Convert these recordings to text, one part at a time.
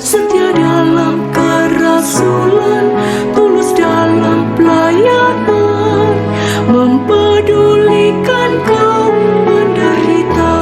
setia dalam kerasulan, tulus dalam pelayanan, mempedulikan kaum menderita.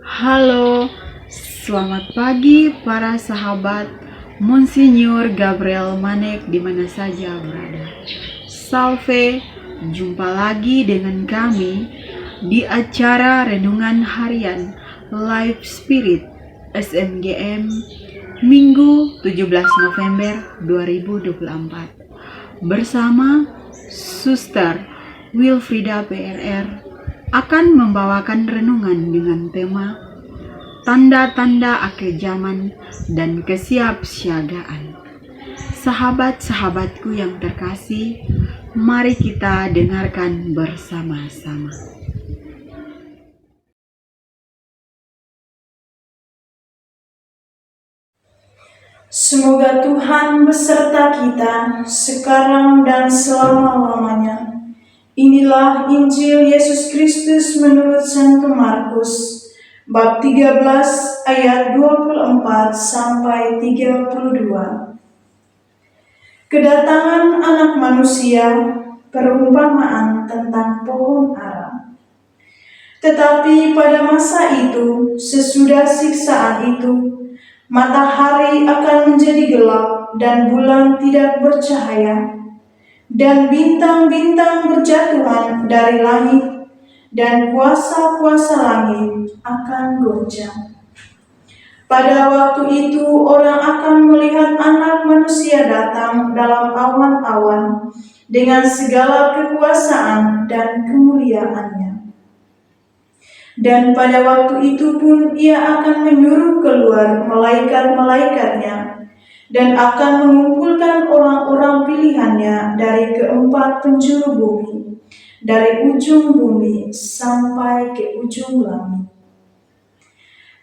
Halo, selamat pagi para sahabat Monsinyur Gabriel Manek di mana saja berada. Salve, jumpa lagi dengan kami di acara Renungan Harian Life Spirit SMGM Minggu 17 November 2024 bersama Suster Wilfrida PRR akan membawakan renungan dengan tema tanda-tanda akhir zaman dan kesiapsiagaan. Sahabat-sahabatku yang terkasih, mari kita dengarkan bersama-sama. Semoga Tuhan beserta kita sekarang dan selama-lamanya. Inilah Injil Yesus Kristus menurut Santo Markus bab 13 ayat 24 sampai 32. Kedatangan Anak Manusia, perumpamaan tentang pohon ara. Tetapi pada masa itu, sesudah siksaan itu, matahari akan menjadi gelap dan bulan tidak bercahaya, dan bintang-bintang berjatuhan dari langit, dan kuasa-kuasa langit akan goncang. Pada waktu itu orang akan melihat Anak Manusia datang dalam awan-awan dengan segala kekuasaan dan kemuliaannya. Dan pada waktu itu pun ia akan menyuruh keluar malaikat-malaikatnya dan akan mengumpulkan orang-orang pilihannya dari keempat penjuru bumi, dari ujung bumi sampai ke ujung langit.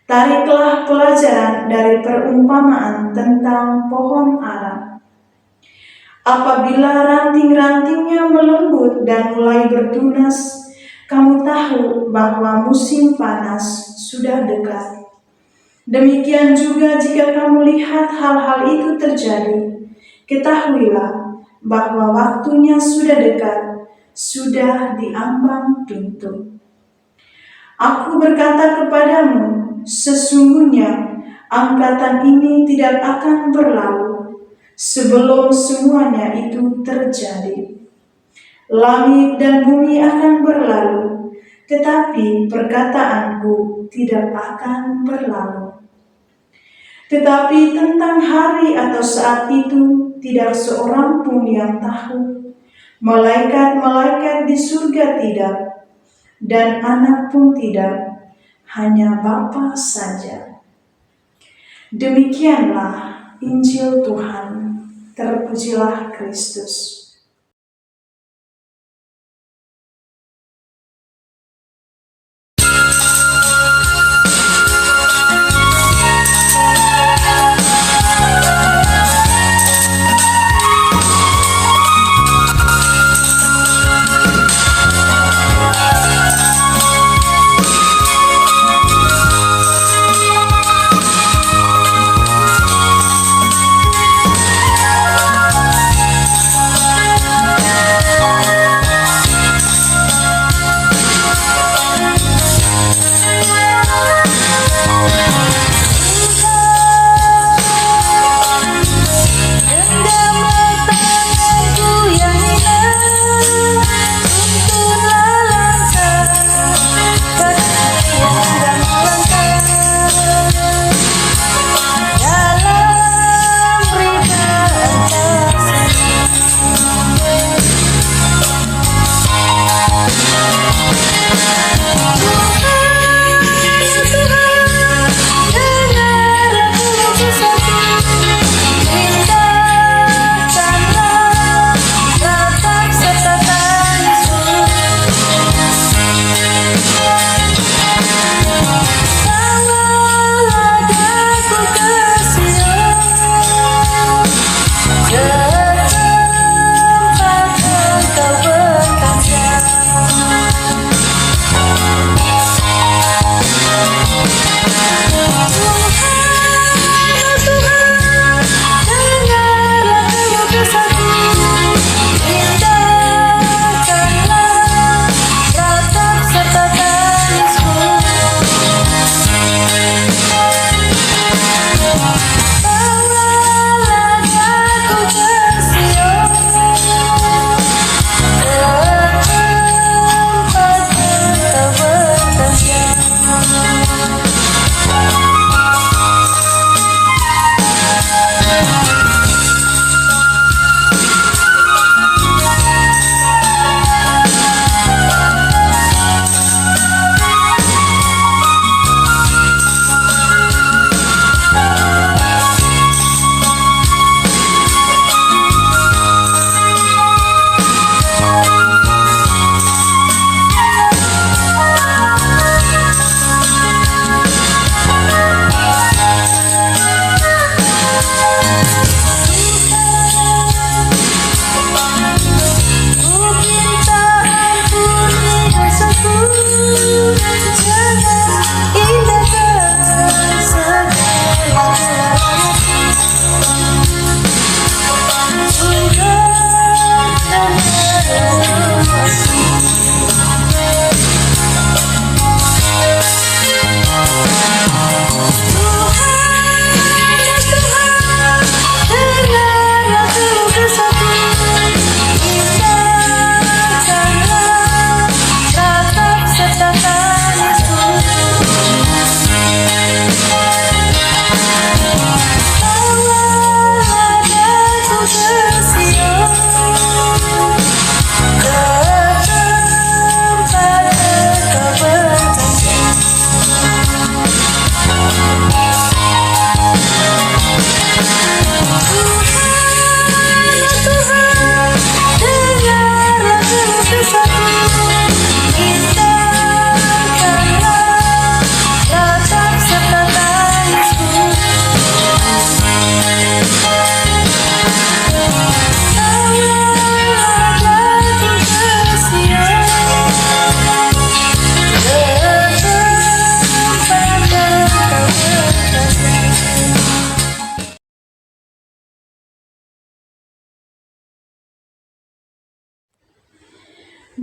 Tariklah pelajaran dari perumpamaan tentang pohon ara. Apabila ranting-rantingnya melembut dan mulai bertunas, kamu tahu bahwa musim panas sudah dekat. Demikian juga jika kamu lihat hal-hal itu terjadi, ketahuilah bahwa waktunya sudah dekat, sudah diambang pintu. Aku berkata kepadamu, sesungguhnya angkatan ini tidak akan berlalu sebelum semuanya itu terjadi. Langit dan bumi akan berlalu, tetapi perkataanku tidak akan berlalu. Tetapi tentang hari atau saat itu tidak seorang pun yang tahu, malaikat-malaikat di surga tidak, dan Anak pun tidak, hanya Bapa saja. Demikianlah Injil Tuhan. Terpujilah Kristus.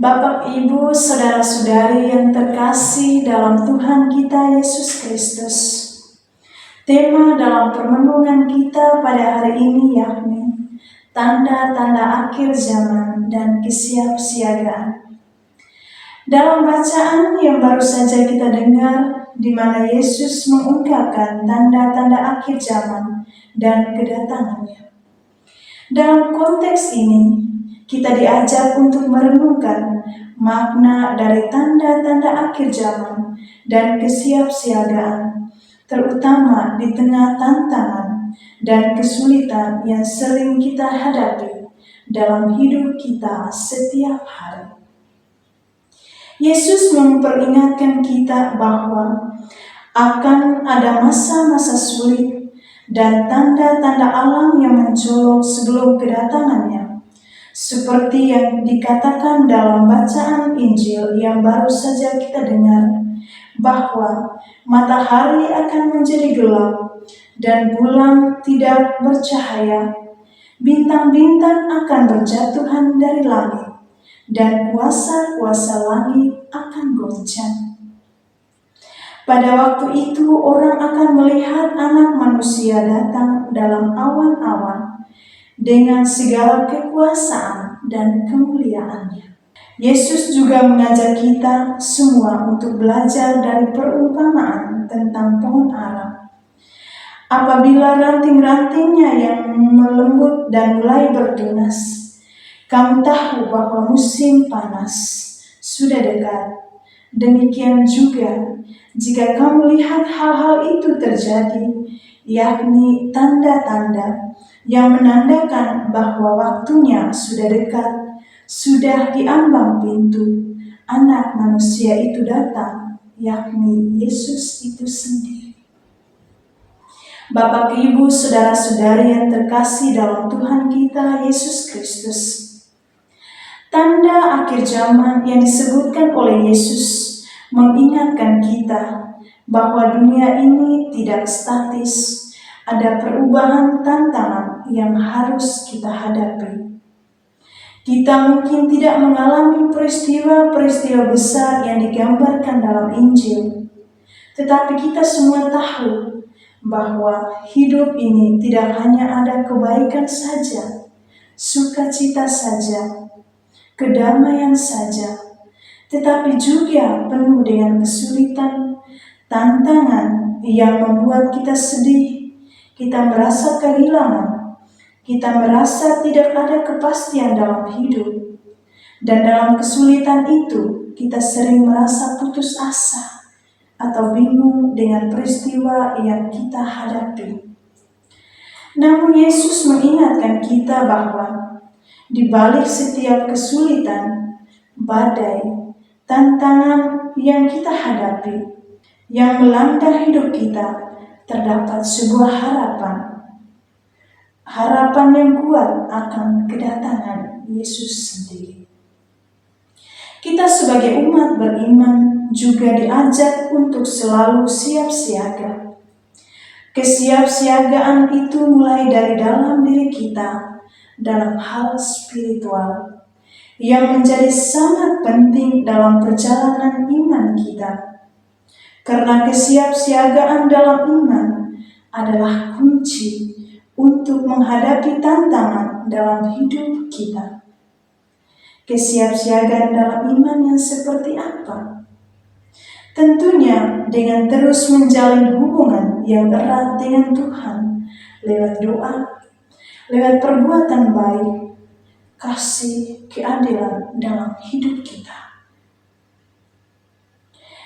Bapak, Ibu, Saudara-saudari yang terkasih dalam Tuhan kita Yesus Kristus. Tema dalam permenungan kita pada hari ini yakni tanda-tanda akhir zaman dan kesiapsiagaan. Dalam bacaan yang baru saja kita dengar, di mana Yesus mengungkapkan tanda-tanda akhir zaman dan kedatangannya. Dalam konteks ini, kita diajak untuk merenungkan makna dari tanda-tanda akhir zaman dan kesiapsiagaan, terutama di tengah tantangan dan kesulitan yang sering kita hadapi dalam hidup kita setiap hari. Yesus memperingatkan kita bahwa akan ada masa-masa sulit dan tanda-tanda alam yang mencolok sebelum kedatangannya, seperti yang dikatakan dalam bacaan Injil yang baru saja kita dengar, bahwa matahari akan menjadi gelap dan bulan tidak bercahaya, bintang-bintang akan berjatuhan dari langit, dan kuasa-kuasa langit akan goncang. Pada waktu itu orang akan melihat Anak Manusia datang dalam awan-awan dengan segala kekuasaan dan kemuliaannya. Yesus juga mengajak kita semua untuk belajar dari perumpamaan tentang pohon ara. Apabila ranting-rantingnya yang melembut dan mulai bertunas, kamu tahu bahwa musim panas sudah dekat. Demikian juga, jika kamu lihat hal-hal itu terjadi, yakni tanda-tanda yang menandakan bahwa waktunya sudah dekat, sudah diambang pintu, Anak Manusia itu datang, yakni Yesus itu sendiri. Bapak, Ibu, Saudara-saudari yang terkasih dalam Tuhan kita Yesus Kristus, tanda akhir zaman yang disebutkan oleh Yesus mengingatkan kita bahwa dunia ini tidak statis, ada perubahan tantangan yang harus kita hadapi. Kita mungkin tidak mengalami peristiwa-peristiwa besar yang digambarkan dalam Injil, tetapi kita semua tahu bahwa hidup ini tidak hanya ada kebaikan saja, sukacita saja, kedamaian saja, tetapi juga penuh dengan kesulitan, tantangan yang membuat kita sedih, kita merasa kehilangan, kita merasa tidak ada kepastian dalam hidup, dan dalam kesulitan itu kita sering merasa putus asa atau bingung dengan peristiwa yang kita hadapi. Namun Yesus mengingatkan kita bahwa di balik setiap kesulitan, badai, tantangan yang kita hadapi, yang melanda hidup kita, terdapat sebuah harapan. Harapan yang kuat akan kedatangan Yesus sendiri. Kita sebagai umat beriman juga diajak untuk selalu siap siaga. Kesiapsiagaan itu mulai dari dalam diri kita, dalam hal spiritual, yang menjadi sangat penting dalam perjalanan iman kita. Karena kesiapsiagaan dalam iman adalah kunci untuk menghadapi tantangan dalam hidup kita. Kesiapsiagaan dalam iman yang seperti apa? Tentunya dengan terus menjalin hubungan yang erat dengan Tuhan lewat doa, lewat perbuatan baik, kasih, keadilan dalam hidup kita.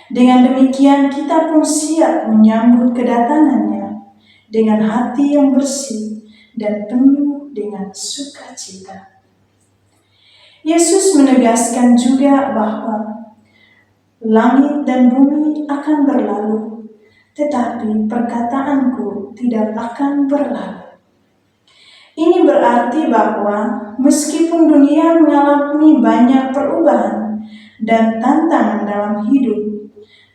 Dengan demikian kita pun siap menyambut kedatangannya dengan hati yang bersih dan penuh dengan sukacita. Yesus menegaskan juga bahwa langit dan bumi akan berlalu, tetapi perkataanku tidak akan berlalu. Ini berarti bahwa meskipun dunia mengalami banyak perubahan dan tantangan dalam hidup,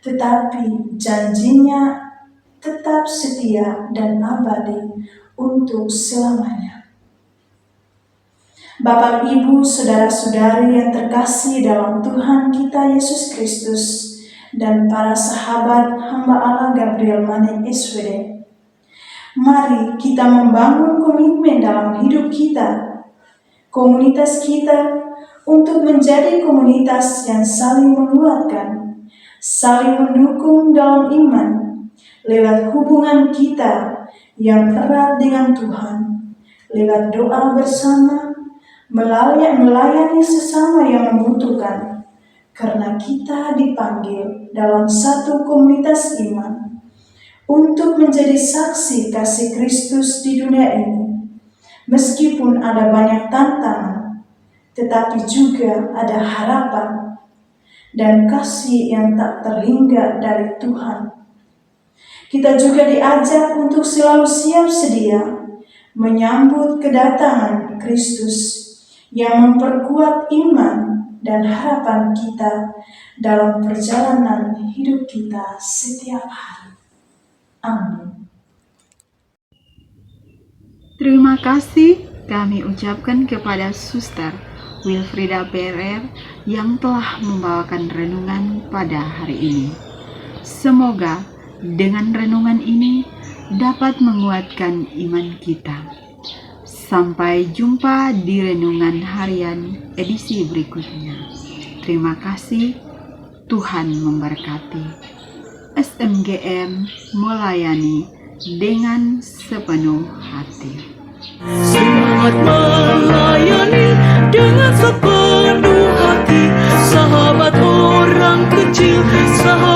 tetapi janjinya tetap setia dan abadi untuk selamanya. Bapak, Ibu, saudara-saudari yang terkasih dalam Tuhan kita Yesus Kristus, dan para sahabat hamba Allah Gabriel Manik SWD, mari kita membangun komitmen dalam hidup kita, komunitas kita, untuk menjadi komunitas yang saling menguatkan, saling mendukung dalam iman, lewat hubungan kita yang erat dengan Tuhan, lewat doa bersama, melayani sesama yang membutuhkan, karena kita dipanggil dalam satu komunitas iman untuk menjadi saksi kasih Kristus di dunia ini. Meskipun ada banyak tantangan, tetapi juga ada harapan dan kasih yang tak terhingga dari Tuhan. Kita juga diajak untuk selalu siap sedia menyambut kedatangan Kristus yang memperkuat iman dan harapan kita dalam perjalanan hidup kita setiap hari. Amin. Terima kasih kami ucapkan kepada Suster Wilfrida PRR yang telah membawakan renungan pada hari ini. Semoga dengan renungan ini dapat menguatkan iman kita. Sampai jumpa di renungan harian edisi berikutnya. Terima kasih, Tuhan memberkati. SMGM melayani dengan sepenuh hati. Semangat melayani dengan sepenuh hati, sahabat orang kecil, sahabat